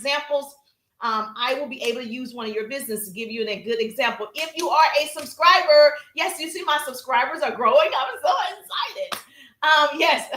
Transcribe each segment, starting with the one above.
examples. I will be able to use one of your business to give you a good example. If you are a subscriber, yes, you see my subscribers are growing. I'm so excited. Yes.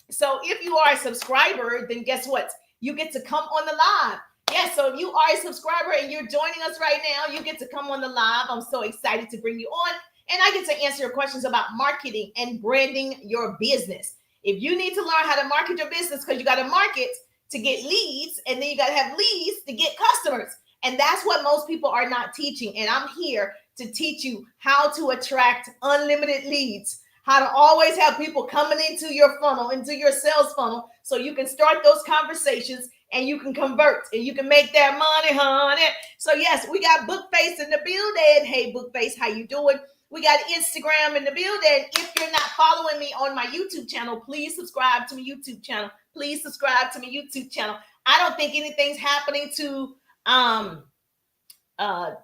So if you are a subscriber, then guess what? You get to come on the live. Yes, so if you are a subscriber and you're joining us right now, you get to come on the live. I'm so excited to bring you on. And I get to answer your questions about marketing and branding your business. If you need to learn how to market your business, because you got to market to get leads, and then you got to have leads to get customers. And that's what most people are not teaching. And I'm here to teach you how to attract unlimited leads, how to always have people coming into your funnel, into your sales funnel, so you can start those conversations and you can convert and you can make that money, honey. So yes, we got Bookface in the building. Hey, Bookface, how you doing? We got Instagram in the building. If you're not following me on my YouTube channel, please subscribe to my YouTube channel. Please subscribe to my YouTube channel. I don't think anything's happening to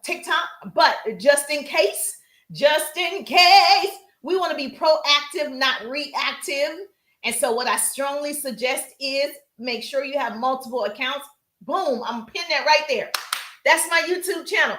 TikTok, but just in case, we want to be proactive, not reactive. And so what I strongly suggest is make sure you have multiple accounts. Boom, I'm pinning that right there. That's my YouTube channel.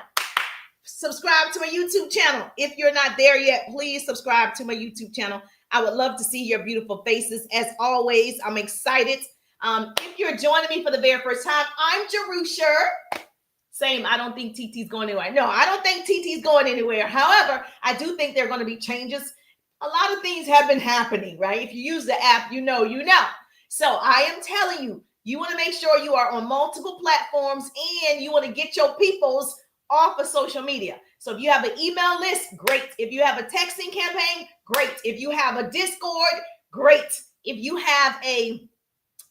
Subscribe to my YouTube channel. If you're not there yet, please subscribe to my YouTube channel. I would love to see your beautiful faces. As always, I'm excited. If you're joining me for the very first time, I'm Jerusha. Same, I don't think TT's going anywhere. No, I don't think TT's going anywhere. However, I do think there are going to be changes. A lot of things have been happening, right? If you use the app, you know. So I am telling you, you want to make sure you are on multiple platforms and you want to get your peoples off of social media. So if you have an email list, great. If you have a texting campaign, great. If you have a Discord, great. If you have a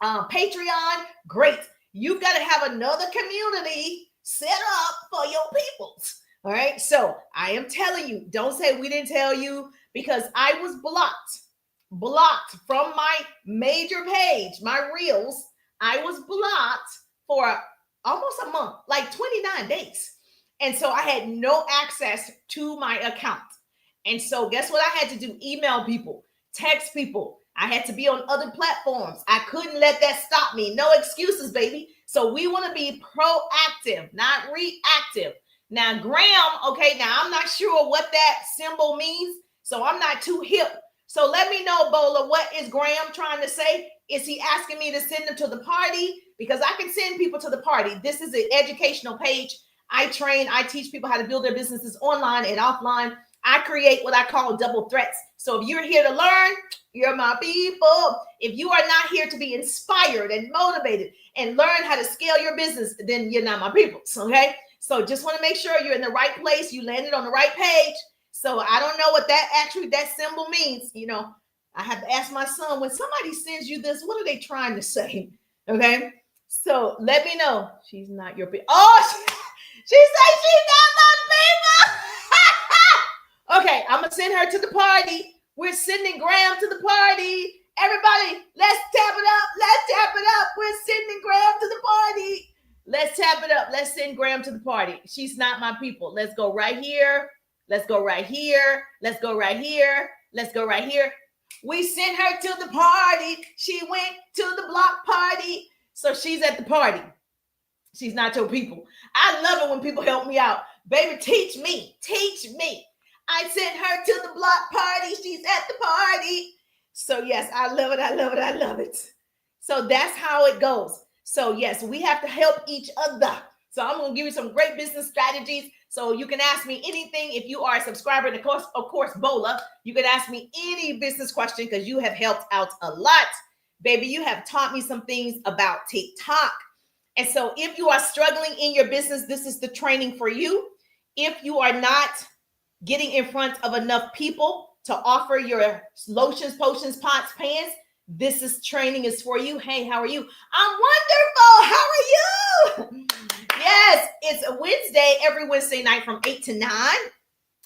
Patreon, great. You've got to have another community set up for your peoples. All right. So I am telling you, don't say we didn't tell you, because I was blocked from my major page, my reels. I was blocked for almost a month, like 29 days. And so I had no access to my account. And so guess what I had to do? Email people, text people. I had to be on other platforms. I couldn't let that stop me. No excuses, baby. So we want to be proactive, not reactive. Now, Graham, okay, now I'm not sure what that symbol means, so I'm not too hip. So let me know, Bola, what is Graham trying to say? Is he asking me to send them to the party? Because I can send people to the party. This is an educational page. I teach people how to build their businesses online and offline. I create what I call double threats. So if you're here to learn, you're my people. If you are not here to be inspired and motivated and learn how to scale your business, then you're not my people. Okay? So just want to make sure you're in the right place. You landed on the right page. So I don't know what that symbol means. You know, I have to ask my son, when somebody sends you this, what are they trying to say? Okay? So let me know. She's not your people. Oh, she said she's not my people. Okay, I'm going to send her to the party. We're sending Graham to the party. Everybody, let's tap it up. Let's tap it up. We're sending Graham to the party. Let's tap it up. Let's send Graham to the party. She's not my people. Let's go right here. Let's go right here. Let's go right here. Let's go right here. We sent her to the party. She went to the block party. So she's at the party. She's not your people. I love it when people help me out. Baby, teach me. Teach me. I sent her to the block party. She's at the party. So yes, I love it. I love it. I love it. So that's how it goes. So yes, we have to help each other. So I'm going to give you some great business strategies. So you can ask me anything if you are a subscriber. And of course, Bola, you can ask me any business question because you have helped out a lot. Baby, you have taught me some things about TikTok. And so if you are struggling in your business, this is the training for you. If you are not getting in front of enough people to offer your lotions, potions, pots, pans, this training is for you. Hey, how are you? I'm wonderful. How are you? Yes, it's a Wednesday, every Wednesday night from 8 to 9.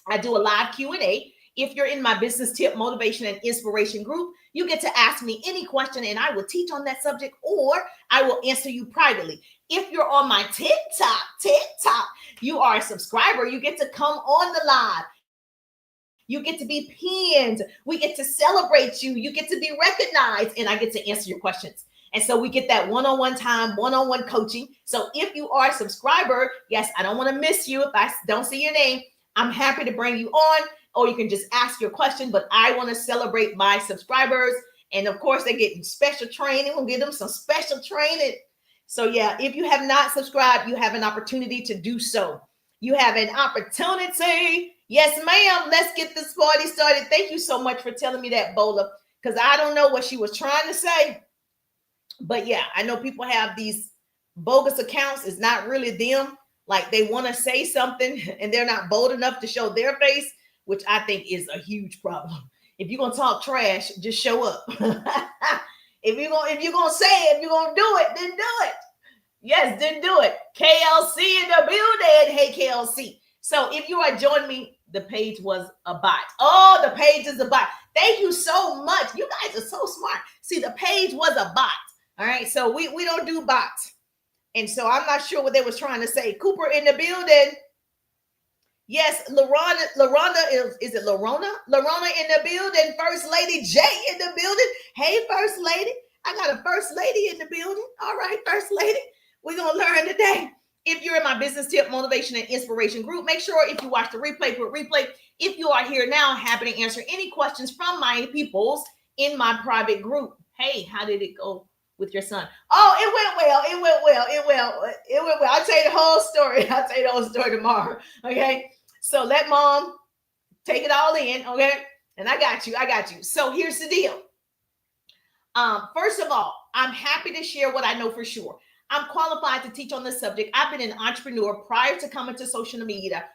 I do a live Q&A. If you're in my business tip, motivation, and inspiration group, you get to ask me any question and I will teach on that subject, or I will answer you privately. If you're on my TikTok, you are a subscriber, you get to come on the live. You get to be pinned. We get to celebrate you. You get to be recognized, and I get to answer your questions. And so we get that one-on-one time, one-on-one coaching. So if you are a subscriber, yes, I don't want to miss you. If I don't see your name, I'm happy to bring you on, or you can just ask your question. But I want to celebrate my subscribers. And of course, they're getting special training. We'll give them some special training. So yeah, if you have not subscribed, you have an opportunity to do so. You have an opportunity. Yes, ma'am. Let's get this party started. Thank you so much for telling me that, Bola, because I don't know what she was trying to say. But yeah, I know people have these bogus accounts. It's not really them. Like they want to say something and they're not bold enough to show their face, which I think is a huge problem. If you're gonna talk trash, just show up. if you're gonna say it, if you're gonna do it, then do it. Yes, then do it. KLC in the building. Hey, KLC. So if you are joining me, the page was a bot. Oh, the page is a bot. Thank you so much. You guys are so smart. See, the page was a bot. All right. So we don't do bots. And so I'm not sure what they was trying to say. Cooper in the building. Yes, LaRonda is it Lorona? Lorona in the building. First Lady J in the building. Hey, First Lady. I got a First Lady in the building. All right, First Lady. We're going to learn today. If you're in my business tip, motivation, and inspiration group, make sure if you watch the replay, put replay. If you are here now, happy to answer any questions from my peoples in my private group. Hey, how did it go with your son? Oh, it went well. It went well. It went well. I'll tell you the whole story. I'll tell you the whole story tomorrow. Okay. So let mom take it all in. Okay. And I got you. So here's the deal. First of all, I'm happy to share what I know for sure. I'm qualified to teach on this subject. I've been an entrepreneur prior to coming to social media.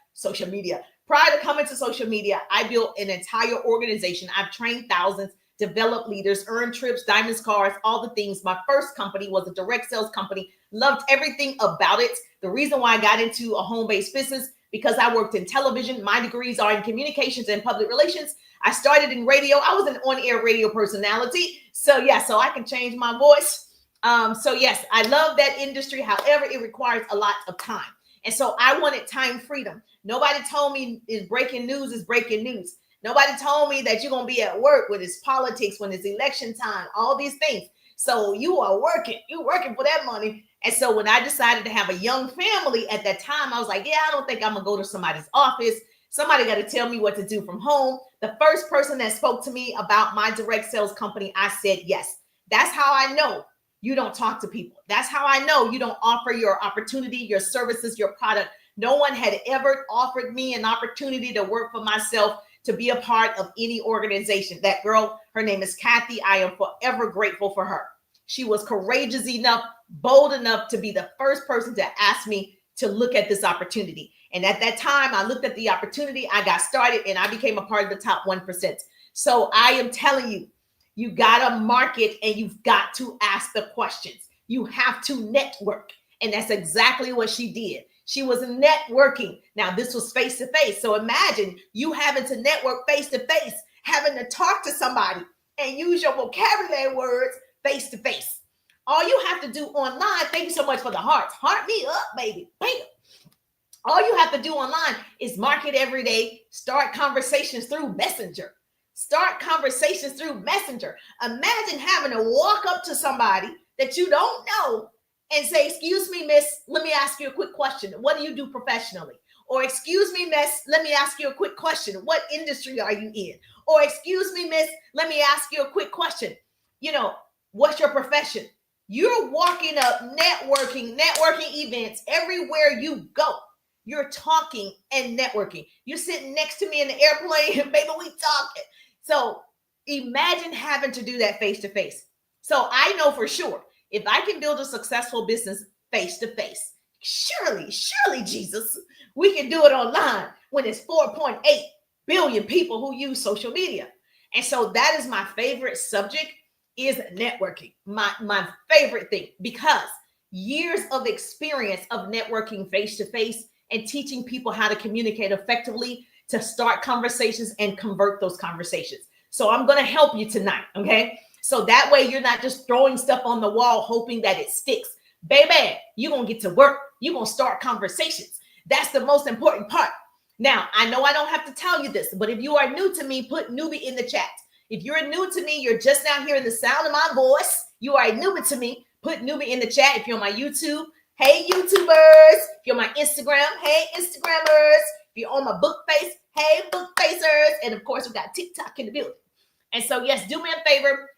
Prior to coming to social media, I built an entire organization. I've trained thousands, developed leaders, earned trips, diamonds, cars, all the things. My first company was a direct sales company. Loved everything about it. The reason why I got into a home-based business, because I worked in television. My degrees are in communications and public relations. I started in radio. I was an on-air radio personality. So yeah, so I can change my voice. So yes, I love that industry. However, it requires a lot of time. And so I wanted time freedom. Nobody told me is breaking news. Nobody told me that you're going to be at work when it's politics, when it's election time, all these things. So you're working for that money. And so when I decided to have a young family at that time, I was like, yeah, I don't think I'm going to go to somebody's office. Somebody got to tell me what to do from home. The first person that spoke to me about my direct sales company, I said yes. That's how I know you don't talk to people. That's how I know you don't offer your opportunity, your services, your product. No one had ever offered me an opportunity to work for myself, to be a part of any organization. That girl, her name is Kathy. I am forever grateful for her. She was courageous enough, bold enough to be the first person to ask me to look at this opportunity. And at that time, I looked at the opportunity, I got started, and I became a part of the top 1%. So I am telling you, you got to market and you've got to ask the questions. You have to network. And that's exactly what she did. She was networking. Now, this was face-to-face. So imagine you having to network face-to-face, having to talk to somebody and use your vocabulary words face-to-face. All you have to do online, thank you so much for the hearts. Heart me up, baby. Bam. All you have to do online is market every day. Start conversations through Messenger. Imagine having to walk up to somebody that you don't know and say, excuse me, miss, let me ask you a quick question. What do you do professionally? Or excuse me, miss, let me ask you a quick question. What industry are you in? Or excuse me, miss, let me ask you a quick question. What's your profession? You're walking up networking events everywhere you go. You're talking and networking. You're sitting next to me in the airplane and baby, we talking. So imagine having to do that face-to-face. So I know for sure, if I can build a successful business face-to-face, surely, Jesus, we can do it online when it's 4.8 billion people who use social media. And so that is my favorite subject, is networking. My favorite thing, because years of experience of networking face-to-face and teaching people how to communicate effectively, to start conversations and convert those conversations. So I'm going to help you tonight. Okay. So that way you're not just throwing stuff on the wall, hoping that it sticks. Baby, you're going to get to work. You're going to start conversations. That's the most important part. Now, I know I don't have to tell you this, but if you are new to me, put newbie in the chat. If you're new to me, you're just now hearing the sound of my voice, you are a newbie to me, put newbie in the chat. If you're on my YouTube, hey YouTubers. If you're on my Instagram, hey Instagrammers. If you're on my book face, hey book facers. And of course, we got TikTok in the building. And so, yes, do me a favor.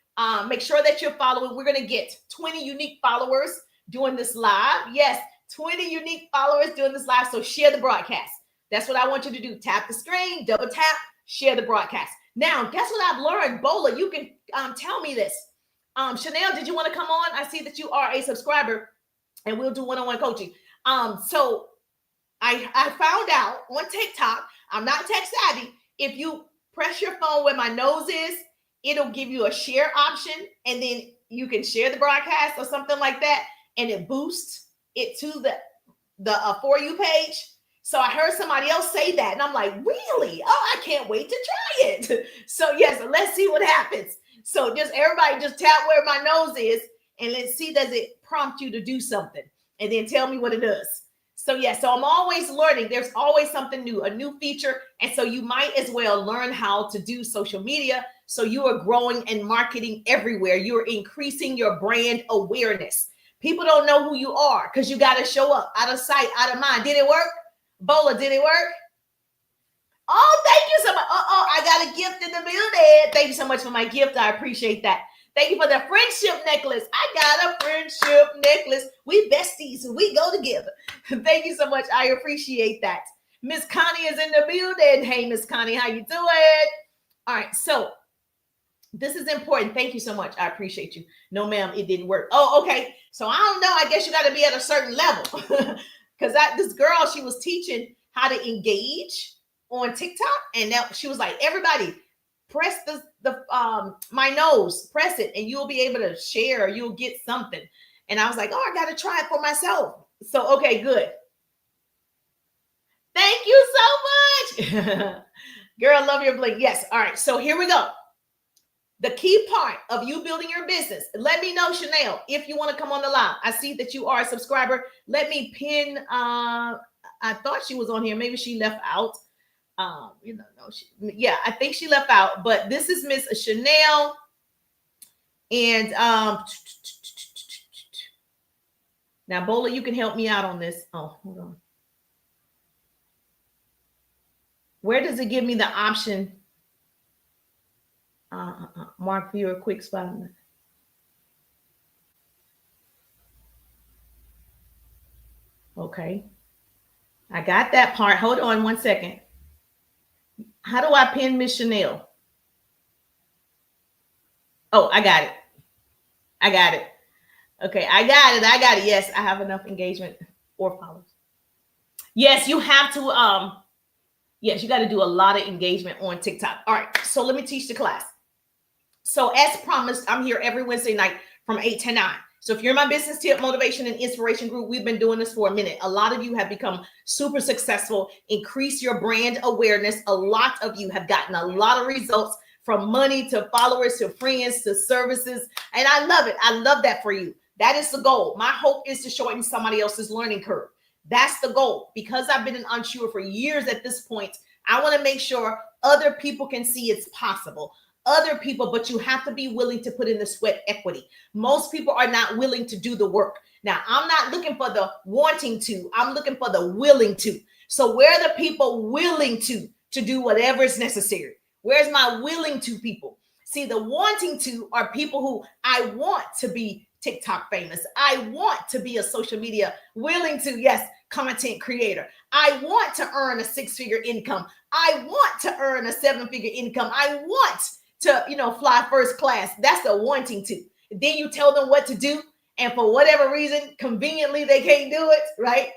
Make sure that you're following. We're going to get 20 unique followers doing this live. Yes, 20 unique followers doing this live. So share the broadcast. That's what I want you to do. Tap the screen, double tap, share the broadcast. Now, guess what I've learned? Bola, you can tell me this. Chanel, did you want to come on? I see that you are a subscriber and we'll do one-on-one coaching. So I found out on TikTok, I'm not tech savvy. If you press your phone where my nose is, it'll give you a share option and then you can share the broadcast or something like that. And it boosts it to the For You page. So I heard somebody else say that and I'm like, really? Oh, I can't wait to try it. So yes, let's see what happens. So just everybody just tap where my nose is and let's see, does it prompt you to do something? And then tell me what it does. So yeah, so I'm always learning. There's always something new, a new feature. And so you might as well learn how to do social media. So you are growing and marketing everywhere. You're increasing your brand awareness. People don't know who you are because you got to show up out of sight, out of mind. Did it work? Bola, did it work? Oh, thank you so much. I got a gift in the building. Thank you so much for my gift. I appreciate that. Thank you for the friendship necklace. I got a friendship necklace. We besties. We go together. Thank you so much. I appreciate that. Miss Connie is in the building. Hey, Miss Connie, how you doing? All right. So this is important. Thank you so much. I appreciate you. No, ma'am, it didn't work. Oh, okay. So I don't know. I guess you got to be at a certain level because this girl, she was teaching how to engage on TikTok. And now she was like, everybody, press the my nose, press it, and you'll be able to share. You'll get something. And I was like, oh, I got to try it for myself. So, okay, good. Thank you so much. Girl, love your blink. Yes. All right. So here we go. The key part of you building your business. Let me know, Chanel, if you want to come on the live. I see that you are a subscriber. Let me pin. I thought she was on here. Maybe she left out. Yeah, I think she left out, but this is Miss Chanel. And now, Bola, you can help me out on this. Oh, hold on. Where does it give me the option? Mark viewer, quick spot. Okay. I got that part. Hold on one second. How do I pin Miss Chanel? Oh, I got it. I got it. Okay, I got it. I got it. Yes, I have enough engagement or followers. Yes, you have to. Yes, you got to do a lot of engagement on TikTok. All right, so let me teach the class. So as promised, I'm here every Wednesday night from 8 to 9. So if you're in my business tip, motivation, and inspiration group, we've been doing this for a minute. A lot of you have become super successful. Increase your brand awareness. A lot of you have gotten a lot of results, from money to followers to friends to services. And I love it. I love that for you. That is the goal. My hope is to shorten somebody else's learning curve. That's the goal. Because I've been an entrepreneur for years at this point, I want to make sure other people can see it's possible. Other people, but you have to be willing to put in the sweat equity. Most people are not willing to do the work. Now, I'm not looking for the wanting to, I'm looking for the willing to. So where are the people willing to do whatever is necessary? Where's my willing to people? See, the wanting to are people who I want to be TikTok famous. I want to be a social media willing to, yes, content creator. I want to earn a 6-figure income. I want to earn a 7-figure income. I want to, fly first class. That's the wanting to. Then you tell them what to do. And for whatever reason, conveniently, they can't do it, right?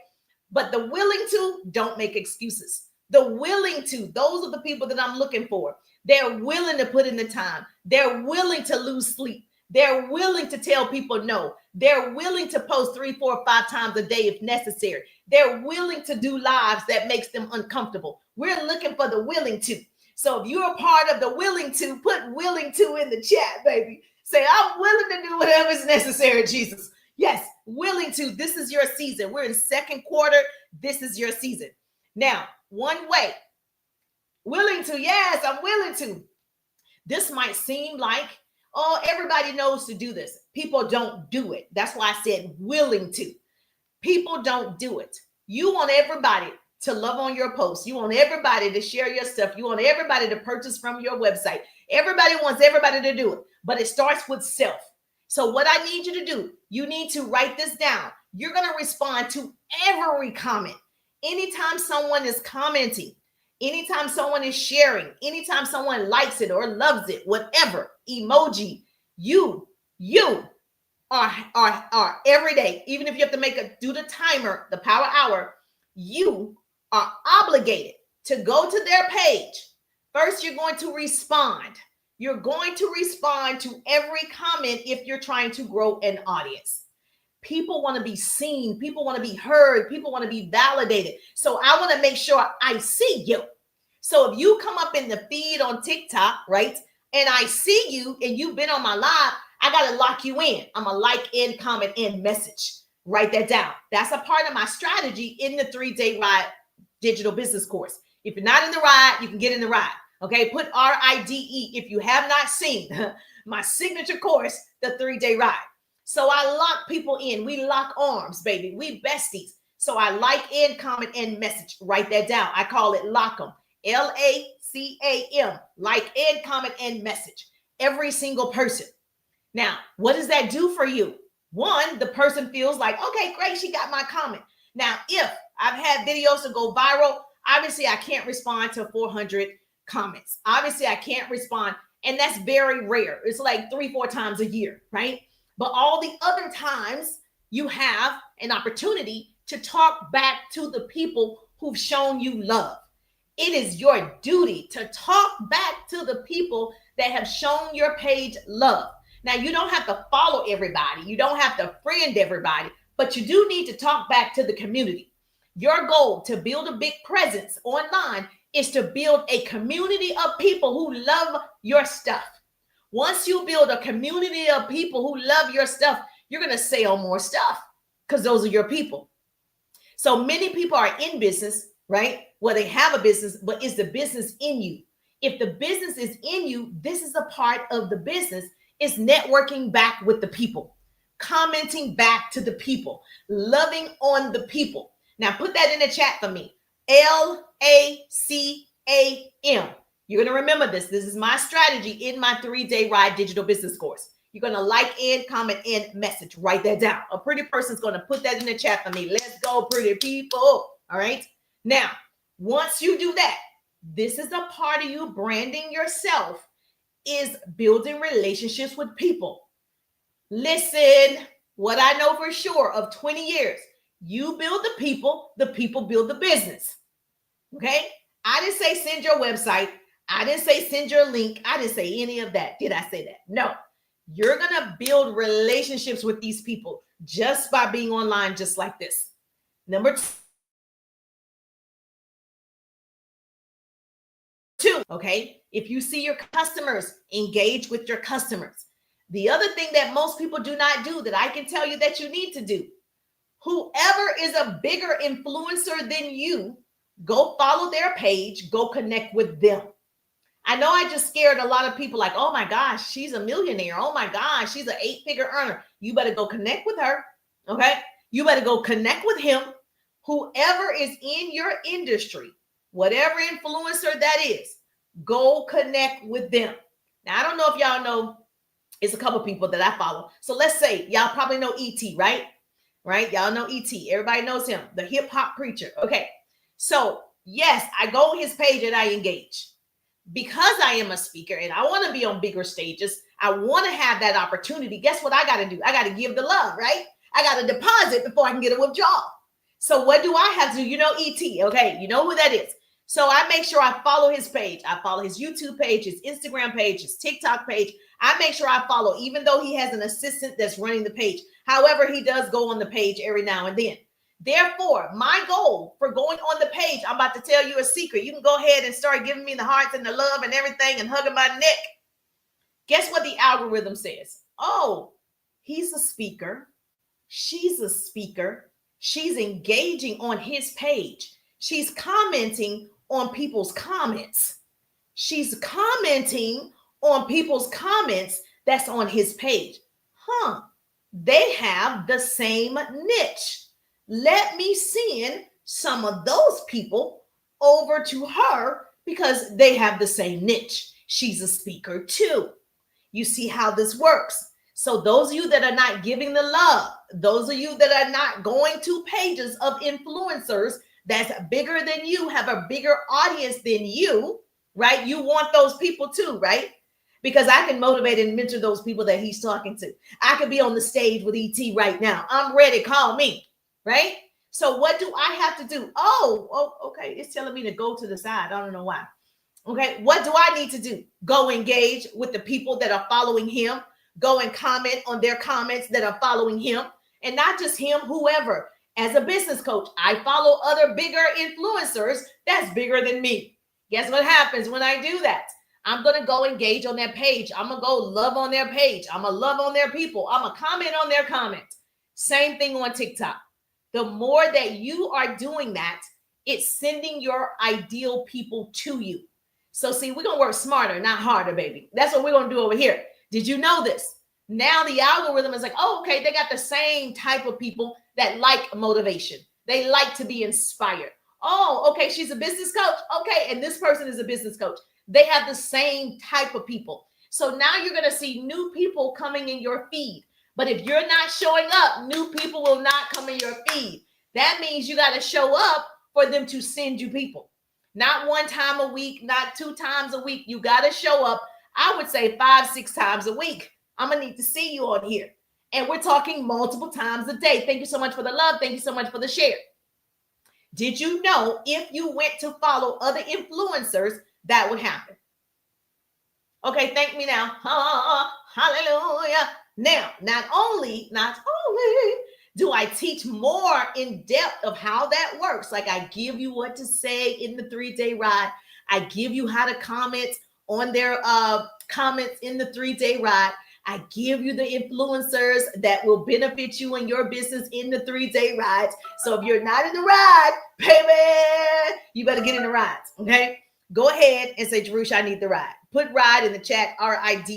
But the willing to, don't make excuses. The willing to, those are the people that I'm looking for. They're willing to put in the time. They're willing to lose sleep. They're willing to tell people no. They're willing to post 3, 4, 5 times a day if necessary. They're willing to do lives that makes them uncomfortable. We're looking for the willing to. So if you're a part of the willing to, put willing to in the chat, baby. Say, I'm willing to do whatever is necessary, Jesus. Yes, willing to. This is your season. We're in second quarter. This is your season. Now, one way. Willing to. Yes, I'm willing to. This might seem like, oh, everybody knows to do this. People don't do it. That's why I said willing to. People don't do it. You want everybody to love on your posts. You want everybody to share your stuff. You want everybody to purchase from your website. Everybody wants everybody to do it, but it starts with self. So what I need you to do, you need to write this down. You're going to respond to every comment. Anytime someone is commenting, anytime someone is sharing, anytime someone likes it or loves it, whatever, emoji, you are every day, even if you have to do the timer, the power hour, you are obligated to go to their page. First, you're going to respond. You're going to respond to every comment if you're trying to grow an audience. People want to be seen. People want to be heard. People want to be validated. So I want to make sure I see you. So if you come up in the feed on TikTok, right, and I see you and you've been on my live, I got to lock you in. I'm a like, in, comment, and message. Write that down. That's a part of my strategy in the 3-day ride digital business course. If you're not in the ride, you can get in the ride. Okay, put RIDE if you have not seen my signature course, the 3-day ride. So I lock people in. We lock arms, baby. We besties. So I like, in, comment, and message. Write that down. I call it lock 'em. LACAM. Like, in, comment, and message. Every single person. Now, what does that do for you? One, the person feels like, okay, great, she got my comment. Now, if I've had videos to go viral, obviously I can't respond to 400 comments. Obviously I can't respond, and that's very rare. It's like 3-4 times a year, right? But all the other times you have an opportunity to talk back to the people who've shown you love. It is your duty to talk back to the people that have shown your page love. Now, you don't have to follow everybody. You don't have to friend everybody, but you do need to talk back to the community. Your goal to build a big presence online is to build a community of people who love your stuff. Once you build a community of people who love your stuff, you're going to sell more stuff because those are your people. So many people are in business, right? Well, they have a business, but is the business in you? If the business is in you, this is a part of the business. It's networking back with the people, commenting back to the people, loving on the people. Now put that in the chat for me. LACAM. You're going to remember this. This is my strategy in my 3-day ride digital business course. You're going to like, in, comment, and message. Write that down. A pretty person's going to put that in the chat for me. Let's go, pretty people. All right. Now, once you do that, this is a part of you branding yourself, is building relationships with people. Listen, what I know for sure of 20 years, you build the people build the business. Okay? I didn't say send your website. I didn't say send your link. I didn't say any of that. Did I say that? No. You're going to build relationships with these people just by being online, just like this. Number 2, okay? If you see your customers, engage with your customers. The other thing that most people do not do that I can tell you that you need to do, whoever is a bigger influencer than you, go follow their page, go connect with them. I know I just scared a lot of people like, oh my gosh, she's a millionaire. Oh my gosh, she's an 8-figure earner. You better go connect with her, okay? You better go connect with him. Whoever is in your industry, whatever influencer that is, go connect with them. Now, I don't know if y'all know, it's a couple people that I follow. So let's say y'all probably know E.T., right? Right? Y'all know E.T. Everybody knows him, the hip hop preacher. Okay. So yes, I go on his page and I engage. Because I am a speaker and I want to be on bigger stages, I want to have that opportunity. Guess what I got to do? I got to give the love, right? I got to deposit before I can get a withdrawal. So what do I have to do? You know E.T., okay? You know who that is. So I make sure I follow his page. I follow his YouTube page, his Instagram page, his TikTok page. I make sure I follow, even though he has an assistant that's running the page. However, he does go on the page every now and then. Therefore, my goal for going on the page, I'm about to tell you a secret. You can go ahead and start giving me the hearts and the love and everything and hugging my neck. Guess what the algorithm says? Oh, he's a speaker. She's a speaker. She's engaging on his page. She's commenting on people's comments. She's commenting on people's comments that's on his page. They have the same niche. Let me send some of those people over to her because they have the same niche. She's a speaker too. You see how this works. So those of you that are not giving the love, those of you that are not going to pages of influencers that's bigger than you, have a bigger audience than you, right? You want those people too, right? Because I can motivate and mentor those people that he's talking to. I could be on the stage with ET right now. I'm ready. Call me, right? So what do I have to do? Oh, okay. It's telling me to go to the side. I don't know why. Okay. What do I need to do? Go engage with the people that are following him. Go and comment on their comments that are following him. And not just him, whoever. As a business coach, I follow other bigger influencers that's bigger than me. Guess what happens when I do that? I'm going to go engage on their page. I'm going to go love on their page. I'm going to love on their people. I'm going to comment on their comments. Same thing on TikTok. The more that you are doing that, it's sending your ideal people to you. So see, we're going to work smarter, not harder, baby. That's what we're going to do over here. Did you know this? Now the algorithm is like, oh, okay, they got the same type of people that like motivation. They like to be inspired. Oh, okay, she's a business coach. Okay, and this person is a business coach. They have the same type of people. So now you're going to see new people coming in your feed. But if you're not showing up, new people will not come in your feed. That means you got to show up for them to send you people. Not one time a week, not 2 times a week. You got to show up. I would say 5-6 times a week. I'm going to need to see you on here. And we're talking multiple times a day. Thank you so much for the love. Thank you so much for the share. Did you know if you went to follow other influencers, that would happen? Okay, thank me now. Hallelujah. Now, not only do I teach more in depth of how that works, like I give you what to say in the 3-day ride. I give you how to comment on their comments in the 3-day ride. I give you the influencers that will benefit you and your business in the 3-day rides. So if you're not in the ride, baby, you better get in the rides, okay? Go ahead and say, Jerusha, I need the ride. Put ride in the chat, RIDE.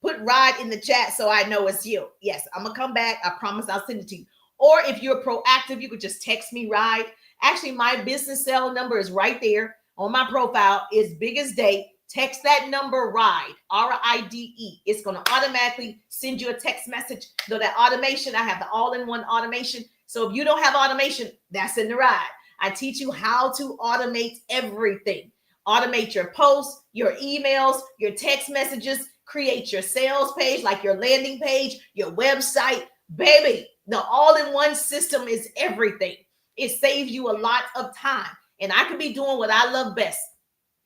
Put ride in the chat so I know it's you. Yes, I'm going to come back. I promise I'll send it to you. Or if you're proactive, you could just text me ride. Actually, my business cell number is right there on my profile. It's big as day. Text that number ride, RIDE. It's going to automatically send you a text message. So that automation, I have the all-in-one automation. So if you don't have automation, that's in the ride. I teach you how to automate everything. Automate your posts, your emails, your text messages, create your sales page, like your landing page, your website. Baby, the all-in-one system is everything. It saves you a lot of time. And I could be doing what I love best,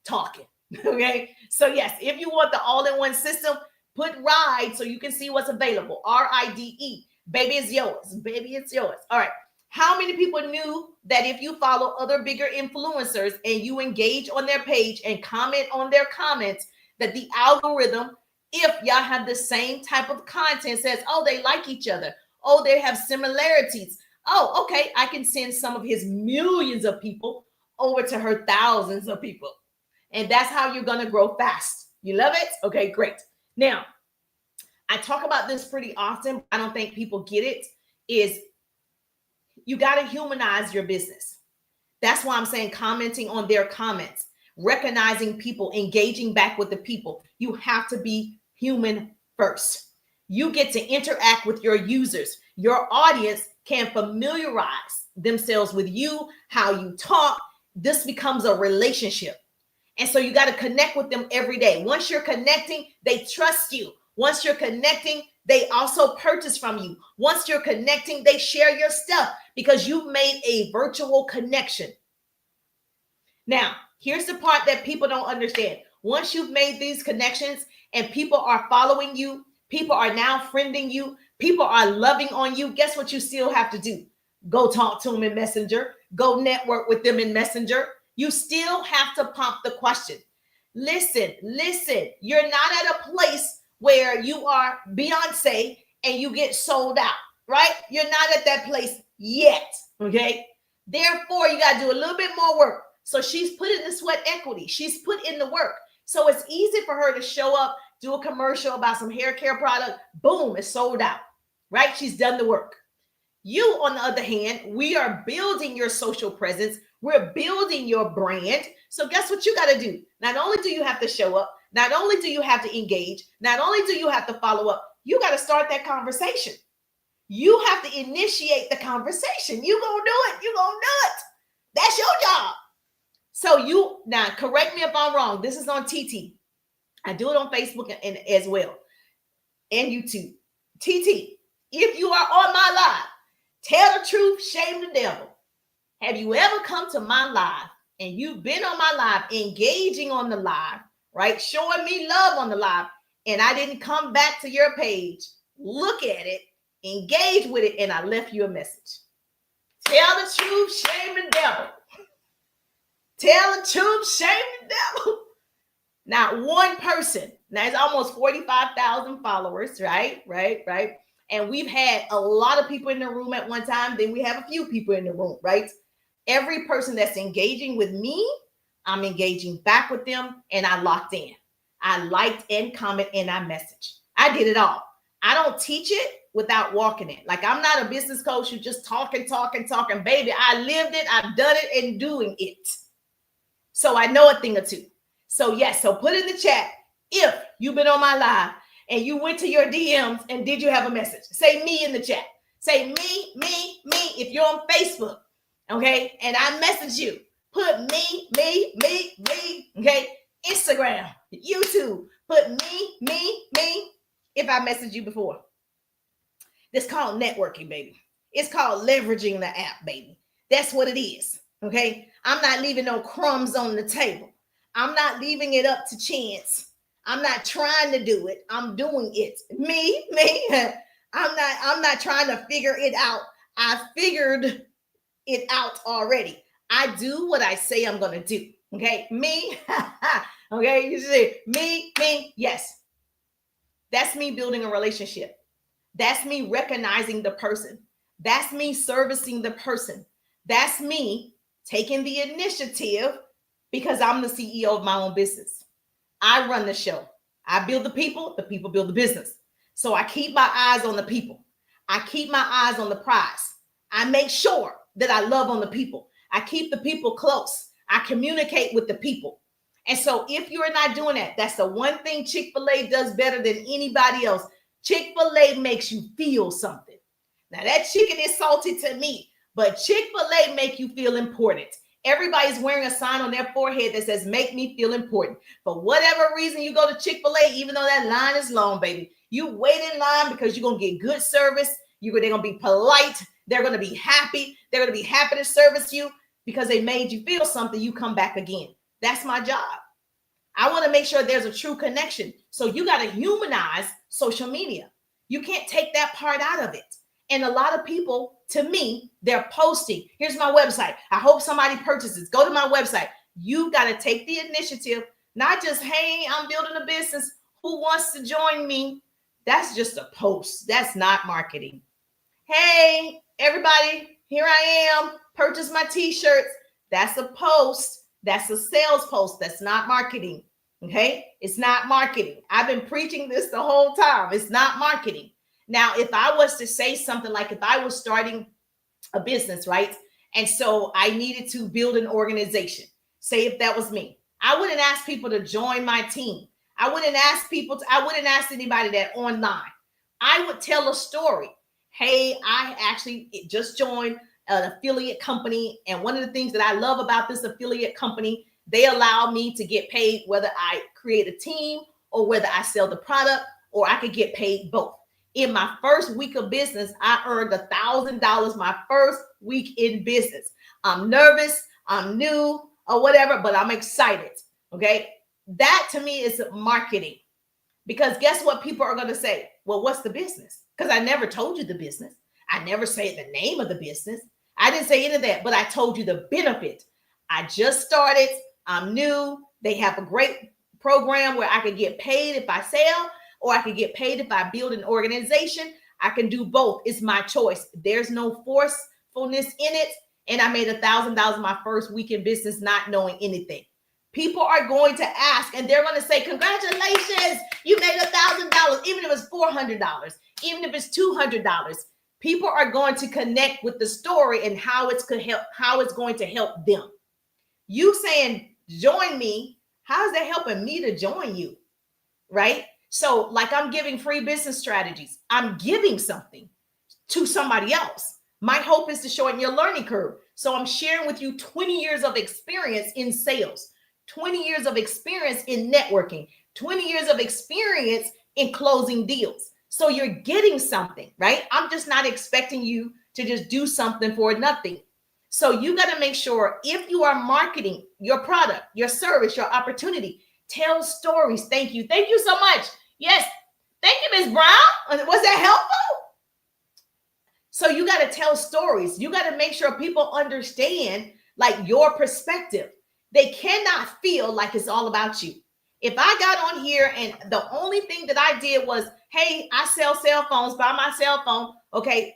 talking. Okay. So yes, if you want the all-in-one system, put ride so you can see what's available. RIDE. Baby, it's yours. Baby, it's yours. All right. How many people knew that if you follow other bigger influencers and you engage on their page and comment on their comments, that the algorithm, if y'all have the same type of content, says, oh, they like each other. Oh, they have similarities. Oh, okay. I can send some of his millions of people over to her thousands of people. And that's how you're going to grow fast. You love it? Okay, great. Now, I talk about this pretty often. I don't think people get it. Is you got to humanize your business. That's why I'm saying commenting on their comments, recognizing people, engaging back with the people. You have to be human first. You get to interact with your users. Your audience can familiarize themselves with you, how you talk. This becomes a relationship. And so you got to connect with them every day. Once you're connecting, they trust you. Once you're connecting, they also purchase from you. Once you're connecting, they share your stuff because you've made a virtual connection. Now, here's the part that people don't understand. Once you've made these connections and people are following you, people are now friending you, people are loving on you, guess what you still have to do? Go talk to them in Messenger. Go network with them in Messenger. You still have to pump the question. Listen, you're not at a place where you are Beyonce and you get sold out, right? You're not at that place yet, okay? Therefore, you got to do a little bit more work. So she's put in the sweat equity. She's put in the work. So it's easy for her to show up, do a commercial about some hair care product. Boom, it's sold out, right? She's done the work. You, on the other hand, we are building your social presence. We're building your brand. So guess what you got to do? Not only do you have to show up, not only do you have to engage, not only do you have to follow up, you got to start that conversation. You have to initiate the conversation. You gonna do it. You gonna do it. That's your job. So you, now correct me if I'm wrong. This is on TT. I do it on Facebook and as well, and YouTube. TT, if you are on my live, tell the truth, shame the devil. Have you ever come to my live and you've been on my live, engaging on the live, right? Showing me love on the live, and I didn't come back to your page, look at it, engage with it, and I left you a message. Tell the truth, shame the devil. Tell the truth, shame the devil. Now, one person, now it's almost 45,000 followers, right? And we've had a lot of people in the room at one time. Then we have a few people in the room, right? Every person that's engaging with me, I'm engaging back with them, and I locked in. I liked and comment and I message. I did it all. I don't teach it without walking it. Like, I'm not a business coach who just talking. Baby, I lived it, I've done it, and doing it. So I know a thing or two. So yes, so put in the chat if you've been on my live and you went to your DMs and did you have a message? Say me in the chat. Say me, if you're on Facebook, okay? And I message you. Put me, okay? Instagram, YouTube, put me, if I messaged you before. It's called networking, baby. It's called leveraging the app, baby. That's what it is, okay? I'm not leaving no crumbs on the table. I'm not leaving it up to chance. I'm not trying to do it. I'm doing it. Me. I'm not trying to figure it out. I figured it out already. I do what I say I'm going to do. Okay. Me. Okay. You say me. Yes. That's me building a relationship. That's me recognizing the person. That's me servicing the person. That's me taking the initiative because I'm the CEO of my own business. I run the show. I build the people build the business. So I keep my eyes on the people. I keep my eyes on the prize. I make sure that I love on the people. I keep the people close. I communicate with the people. And so if you're not doing that, that's the one thing Chick-fil-A does better than anybody else. Chick-fil-A makes you feel something. Now that chicken is salty to me, but Chick-fil-A make you feel important. Everybody's wearing a sign on their forehead that says, make me feel important. For whatever reason, you go to Chick-fil-A, even though that line is long, baby, you wait in line because you're going to get good service. They're going to be polite. They're going to be happy. They're going to be happy to service you because they made you feel something. You come back again. That's my job. I want to make sure there's a true connection. So you got to humanize social media. You can't take that part out of it. And a lot of people, to me, they're posting. Here's my website. I hope somebody purchases. Go to my website. You got to take the initiative, not just, hey, I'm building a business. Who wants to join me? That's just a post. That's not marketing. Hey, everybody, here I am. Purchase my t-shirts. That's a post. That's a sales post. That's not marketing. Okay? It's not marketing. I've been preaching this the whole time. It's not marketing. Now, if I was to say something like if I was starting a business, right? And so I needed to build an organization. Say if that was me, I wouldn't ask people to join my team. I wouldn't ask anybody that online. I would tell a story. Hey, I actually just joined an affiliate company. And one of the things that I love about this affiliate company, they allow me to get paid whether I create a team or whether I sell the product, or I could get paid both. In my first week of business, I earned $1,000 my first week in business. I'm nervous, I'm new or whatever, but I'm excited. Okay. That to me is marketing, because guess what people are going to say? Well, what's the business? Because I never told you the business. I never say the name of the business. I didn't say any of that, but I told you the benefit. I just started. I'm new. They have a great program where I could get paid if I sell, or I could get paid if I build an organization. I can do both. It's my choice. There's no forcefulness in it. And I made $1,000 my first week in business, not knowing anything. People are going to ask, and they're going to say, congratulations, you made $1,000, even if it's $400, even if it's $200. People are going to connect with the story and how it's going to help them. You saying, join me, how is that helping me to join you? Right? So like I'm giving free business strategies. I'm giving something to somebody else. My hope is to shorten your learning curve. So I'm sharing with you 20 years of experience in sales, 20 years of experience in networking, 20 years of experience in closing deals. So you're getting something, right? I'm just not expecting you to just do something for nothing. So you got to make sure if you are marketing your product, your service, your opportunity, tell stories. Thank you. Thank you so much. Yes. Thank you, Ms. Brown. Was that helpful? So you got to tell stories. You got to make sure people understand like your perspective. They cannot feel like it's all about you. If I got on here and the only thing that I did was, hey, I sell cell phones, buy my cell phone. Okay.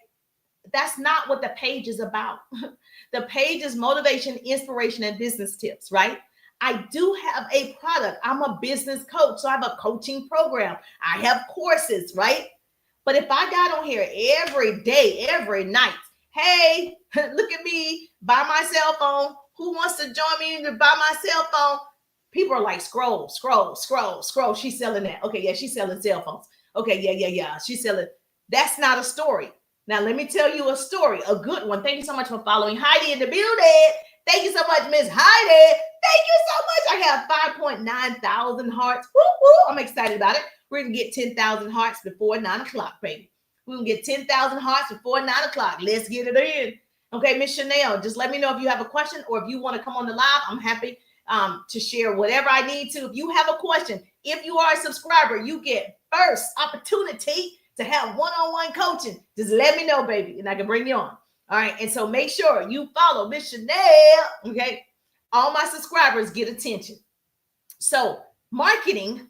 That's not what the page is about. The page is motivation, inspiration, and business tips, right? I do have a product. I'm a business coach. So I have a coaching program. I have courses, right? But if I got on here every day, every night, hey, look at me, buy my cell phone. Who wants to join me to buy my cell phone? People are like, scroll. She's selling that. Okay, yeah, she's selling cell phones. Okay, yeah. She's selling. That's not a story. Now, let me tell you a story, a good one. Thank you so much for following Heidi in the building. Thank you so much, Miss Heidi. Thank you so much. I have 5.9 thousand hearts. Woo, woo. I'm excited about it. We're going to get 10,000 hearts before 9 o'clock, baby. We're going to get 10,000 hearts before 9 o'clock. Let's get it in. Okay, Miss Chanel, just let me know if you have a question or if you want to come on the live. I'm happy to share whatever I need to. If you have a question, if you are a subscriber, you get first opportunity to have one-on-one coaching. Just let me know, baby, and I can bring you on. All right, and so make sure you follow Miss Chanel, okay? All my subscribers get attention. So marketing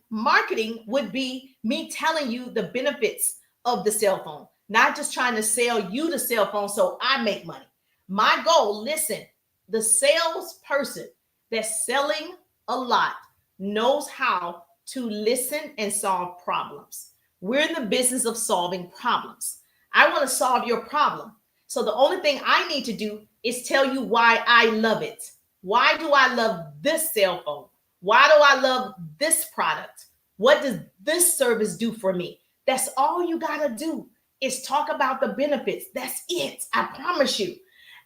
would be me telling you the benefits of the cell phone, not just trying to sell you the cell phone so I make money. My goal, listen, the salesperson that's selling a lot knows how to listen and solve problems. We're in the business of solving problems. I want to solve your problem. So the only thing I need to do is tell you why I love it. Why do I love this cell phone? Why do I love this product? What does this service do for me? That's all you got to do is talk about the benefits. That's it. I promise you.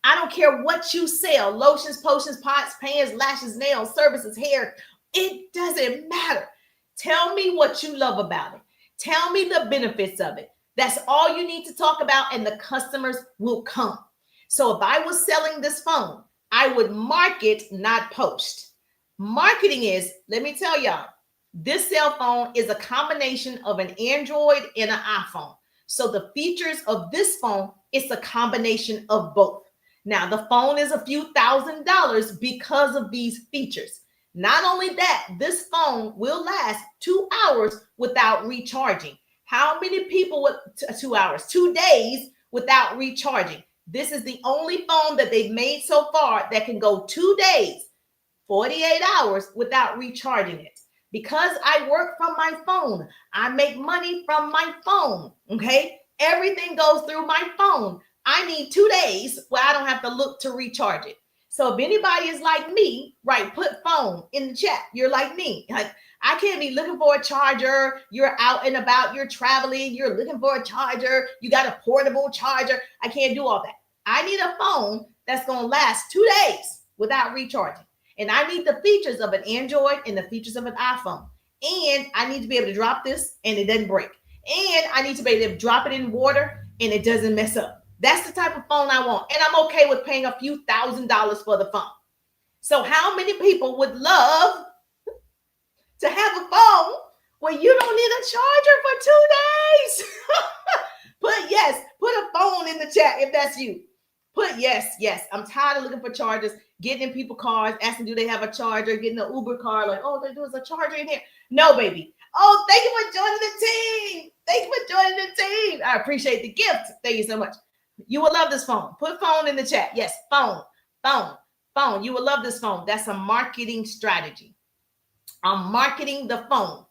I don't care what you sell, lotions, potions, pots, pans, lashes, nails, services, hair. It doesn't matter. Tell me what you love about it. Tell me the benefits of it. That's all you need to talk about, and the customers will come. So if I was selling this phone, I would market, not post. Marketing is, let me tell y'all, this cell phone is a combination of an Android and an iPhone. So the features of this phone, it's a combination of both. Now, the phone is a few $1,000s because of these features. Not only that, this phone will last 2 hours without recharging. How many people with 2 hours, 2 days without recharging? This is the only phone that they've made so far that can go 2 days, 48 hours without recharging it. Because I work from my phone, I make money from my phone, okay? Everything goes through my phone. I need 2 days where I don't have to look to recharge it. So if anybody is like me, right, put phone in the chat. You're like me. Like, I can't be looking for a charger. You're out and about, you're traveling, you're looking for a charger. You got a portable charger. I can't do all that. I need a phone that's going to last 2 days without recharging. And I need the features of an Android and the features of an iPhone. And I need to be able to drop this and it doesn't break. And I need to be able to drop it in water and it doesn't mess up. That's the type of phone I want. And I'm okay with paying a few $1,000s for the phone. So how many people would love to have a phone where you don't need a charger for 2 days? Put yes. Put a phone in the chat if that's you. Put yes. I'm tired of looking for chargers, getting in people's cars, asking do they have a charger, getting an Uber car, like, oh, there's a charger in here. No, baby. Oh, thank you for joining the team. Thank you for joining the team. I appreciate the gift. Thank you so much. You will love this phone. Put phone in the chat. Yes, phone. You will love this phone. That's a marketing strategy. I'm marketing the phone.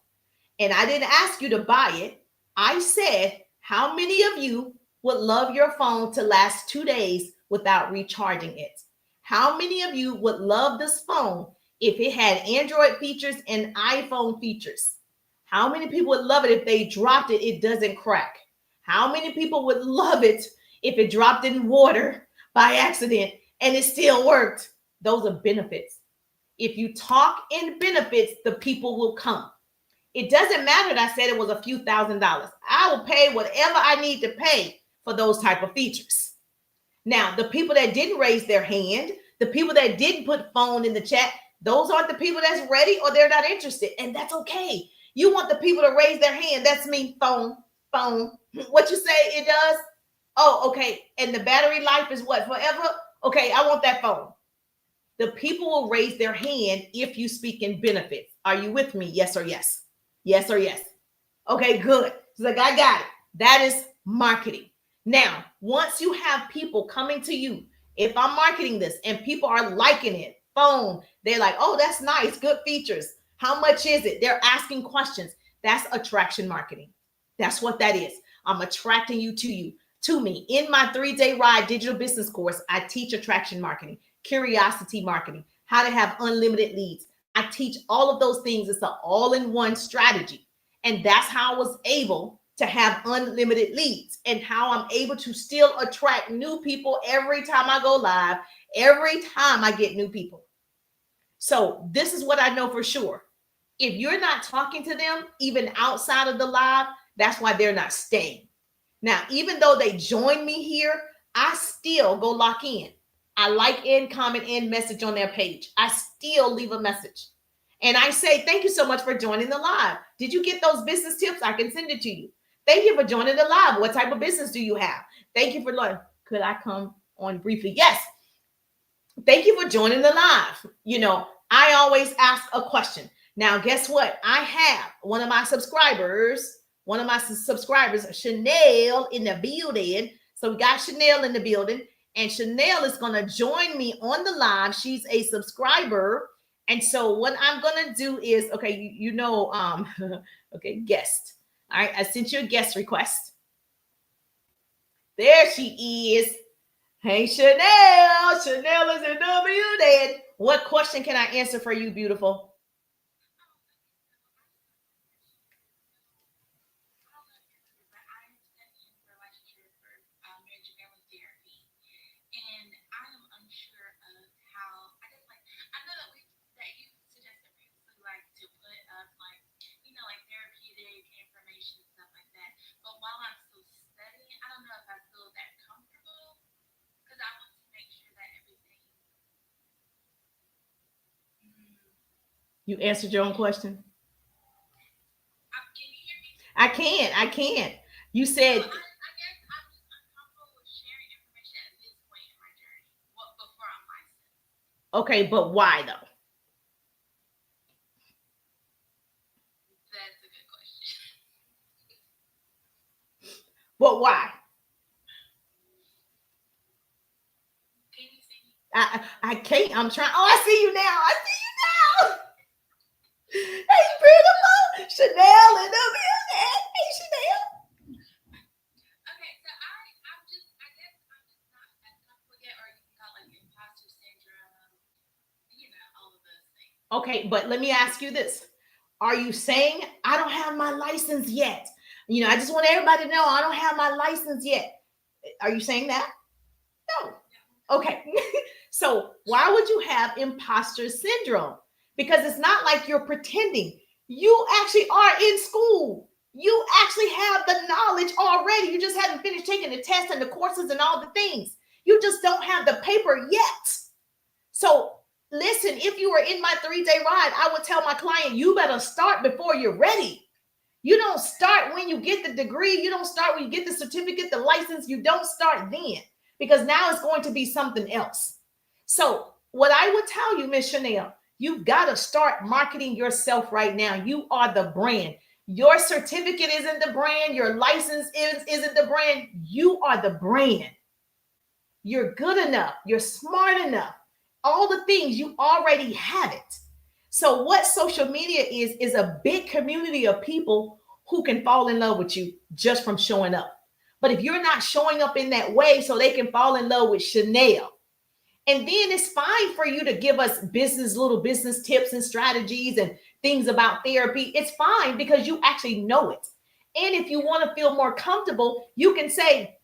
And I didn't ask you to buy it. I said, how many of you would love your phone to last 2 days without recharging it? How many of you would love this phone if it had Android features and iPhone features? How many people would love it if they dropped it, it doesn't crack? How many people would love it if it dropped in water by accident and it still worked? Those are benefits. If you talk in benefits, the people will come. It doesn't matter that I said it was a few $1,000s. I will pay whatever I need to pay for those type of features. Now, the people that didn't raise their hand, the people that didn't put phone in the chat, those aren't the people that's ready or they're not interested. And that's okay. You want the people to raise their hand. That's me, phone. What you say it does? Oh, okay. And the battery life is what? Forever? Okay, I want that phone. The people will raise their hand if you speak in benefits. Are you with me? Yes or yes? Yes or yes? Okay, good. It's like, I got it. That is marketing. Now, once you have people coming to you, if I'm marketing this and people are liking it, phone, they're like, oh, that's nice, good features. How much is it? They're asking questions. That's attraction marketing. That's what that is. I'm attracting you to me. In my 3-day ride digital business course, I teach attraction marketing, curiosity marketing, how to have unlimited leads. I teach all of those things. It's an all-in-one strategy. And that's how I was able to have unlimited leads and how I'm able to still attract new people every time I go live, every time I get new people. So this is what I know for sure. If you're not talking to them, even outside of the live, that's why they're not staying. Now, even though they join me here, I still go lock in. I like and comment and message on their page. I still leave a message. And I say, thank you so much for joining the live. Did you get those business tips? I can send it to you. Thank you for joining the live. What type of business do you have? Thank you for learning. Could I come on briefly? Yes. Thank you for joining the live. You know, I always ask a question. Now, guess what? I have one of my subscribers, Chanel, in the building. So we got Chanel in the building, and Chanel is going to join me on the live. She's a subscriber. And so what I'm going to do is, okay, okay, guest. All right, I sent you a guest request. There she is. Hey, Chanel. Chanel is in the building. What question can I answer for you, beautiful? You answered your own question? I can't. You said. Well, I guess I'm just uncomfortable with sharing information at this point in my journey. Before I'm licensed. Okay, but why though? That's a good question. But why? Can you see me? I can't. I'm trying. Oh, I see you now. Hey, beautiful. Chanel in the building. Hey, Chanel. Okay, so I'm just not as comfortable yet, or you can call it imposter syndrome, all of those things. Okay, but let me ask you this. Are you saying, I don't have my license yet? I just want everybody to know I don't have my license yet. Are you saying that? No. Okay. So why would you have imposter syndrome? Because it's not like you're pretending. You actually are in school. You actually have the knowledge already. You just haven't finished taking the tests and the courses and all the things. You just don't have the paper yet. So listen, if you were in my 3-day ride, I would tell my client, you better start before you're ready. You don't start when you get the degree. You don't start when you get the certificate, the license. You don't start then, because now it's going to be something else. So what I would tell you, Miss Chanel, you've got to start marketing yourself right now. You are the brand. Your certificate isn't the brand. Your license isn't the brand. You are the brand. You're good enough. You're smart enough. All the things, you already have it. So what social media is a big community of people who can fall in love with you just from showing up. But if you're not showing up in that way so they can fall in love with Chanel, and then it's fine for you to give us little business tips and strategies and things about therapy. It's fine because you actually know it. And if you want to feel more comfortable, you can say,